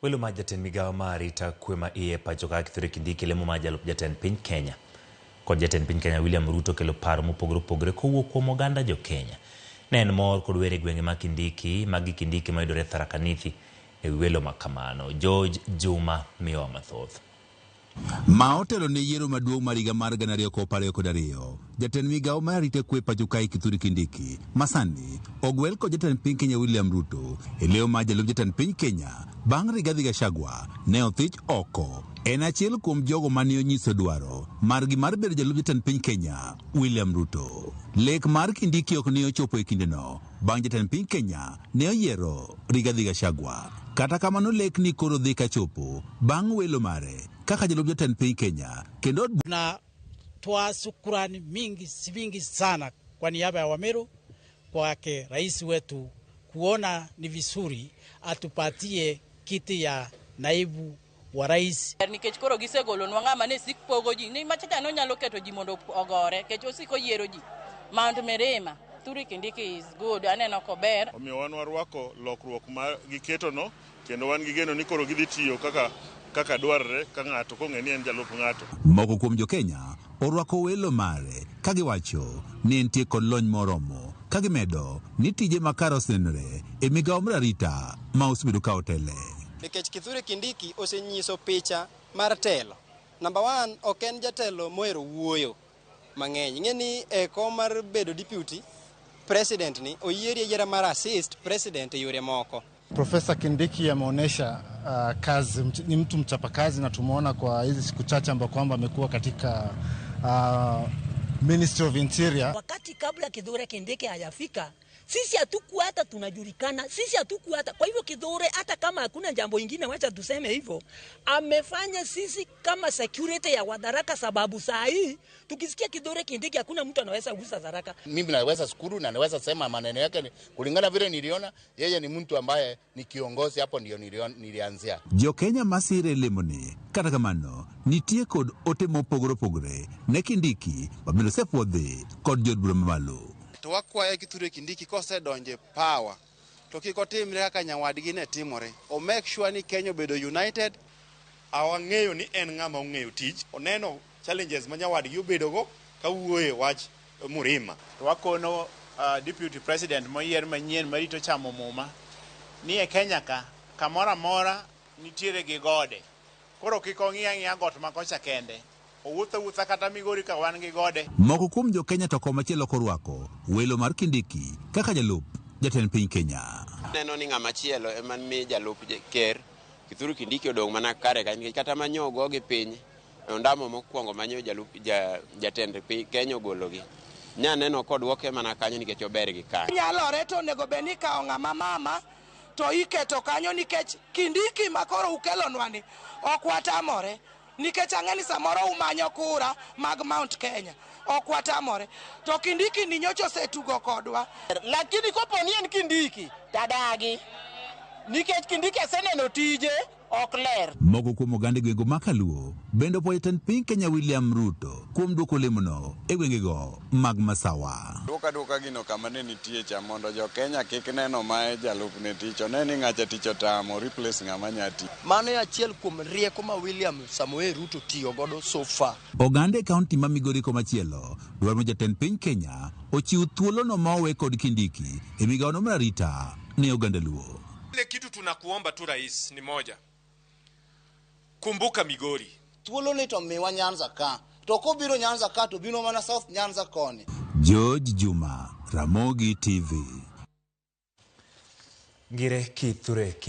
Welo ma jatend migawo mar arita kwe ma iye pacho ka Kithure Kindiki lemo ma jalup jatend piny Kenya. Kod jatend piny Kenya William Ruto kelo paro mopogore opogore kowuok kuom oganda jo Kenya. Ne en mor kod were gwenge ma Kindiki mayudore Tharaka Nithi e welo ma kamano. George Juma miyowa mathoth. Ma otelo ne yiero maduong' mar higa mar 2022, jatend migawo mar arita kwe pacho kae Kithure Kindiki masani ogwel kod jatend piny Kenya William Ruto e leo ma jalup jatend piny Kenya bang' Rigathi Gachagua ne othich oko. En achiel kuom jogo mane onyiso dwaro margi mar bedo jalup jatend piny Kenya William Ruto. Lek mar Kindiki ok ne ochopo e kindeno bang' jatend piny Kenya ne oyiero Rigathi Gachagua. Kata kamano lek ni koro dhi ka chopo bang' welo mare kaka jalup jatend piny Kenya kendo na toa shukrani mingi sana kwa niaba ya Wameru kwake rais wetu kuona ni vizuri atupatie kiti ya naibu wa rais. Nikech koro gisegolo ng'ama ne sik pogo ji ni machacha no nyalo keto ji mondo ogore kech osiko yiero ji Mount Merema. Kithure Kindiki is good, aneno kober. Omiyo wan warwako lokruok ma giketo no kendo wan gigeno ni koro gidhi tiyo kaka dwarre ka ng'ato kong'e ni en jalup ng'ato. Moko kuom jo Kenya orwako welo mare ka giwacho ni entie kod lony moromo ka gimedo ni tije makaro osenre e migawo mar arita ma osebedo ka otele. Nikech Kithure Kindiki osenyiso picha mar telo. Number 1, ok en jatelo mohero wuoyo mang'eny. Ing'eni eko mar bedo deputy president ni oyieri yiera mar assist president e yore moko. Profesa Kindiki ameonyesha kazi, ni mtu mchapakazi na tumeona kwa hizi siku chache ambapo kwamba amekuwa katika Ministry of Interior. Wakati kabla Kithure Kindiki hajafika, sisi hatukuwa hata tunajulikana, sisi hatukuwa hata. Kwa hivyo Kithure hata kama hakuna jambo lingine, wacha tuseme hivyo, amefanya sisi kama security ya Wadaraka, sababu saa hii tukisikia Kithure Kindiki hakuna mtu anaweza gusa Tharaka. Mimi naweza shukuru na naweza sema maneno yake kulingana vile niliona yeye ni mtu ambaye ni kiongozi, hapo ndio nilianzia. Jo Kenya masire lemoni kata kamano nitie kod ote mopogore opogore ne Kindiki babilo sepuodhi kod jodbura mamalo. To wakwaye Kithure Kindiki kosedonje power to kik otimre kaka nyawadgi ne timore. O make sure ni Kenya bedo united. Awang'eyo ni en ng'ama ong'eyo tich, oneno challenges ma nyawadgi obedogo ka wuoye wach Murima. To wakono deputy president moyier manyien marito chamo muma ni e Kenya ka kamora mora nitiere gi gode. Koro kik ong'ia got ma kocha kende. Owuotha kata Migori ka wan gi gode. Moko kuom jo Kenya to komachielo korwako welo mar Kindiki kaka jalup jatend piny Kenya. Neno ni ng'ama chielo ema mi jalup ker Kithure Kindiki odong' mana kare ka nikech kata manyo go gi piny ondamo mokwongo manyo jalup jatend piny Kenya ogologi. Nya neno kod woke mana kanyo nikech ober gi kanyo. Nyalore to nego beni ka ng'ama mama to iketo kanyo nikech Kindiki makoro ukelonwa ni ok watamore. Nikech ang'eni samoro umanyo kura mag Mount Kenya. Ok watamore. To Kindiki ni nyocho setugo kodwa. Lakini kopo ni en Kindiki tadagi. Nikech Kindiki aseneno tije ok ler. Moko kuom oganda gwenge makaluo bendo po jatend piny Kenya William Ruto kuom duoko lemono e gwengego mag Masawa. Duoka gino kama ne nitie cha mondo jo Kenya kik neno mae jalup ne tich, ne ni ng'acha tich otamo replace ng'ama nyati. Mano e achiel kuom rieko ma William Samoei Ruto tiyo godo so far. Oganda e kaunti ma Migori komachielo dwaro jatend piny Kenya ochiw thuolo no mowe kod Kindiki e migawo no mar arita ne oganda luo. Ile kitu tunakuomba tu rais ni moja. Kumbuka Migori. Thuolo ni to miwa Nyanza ka. To ko biro Nyanza ka to biro mana South Nyanza koni. George Juma, Ramogi TV. Ngire Kithure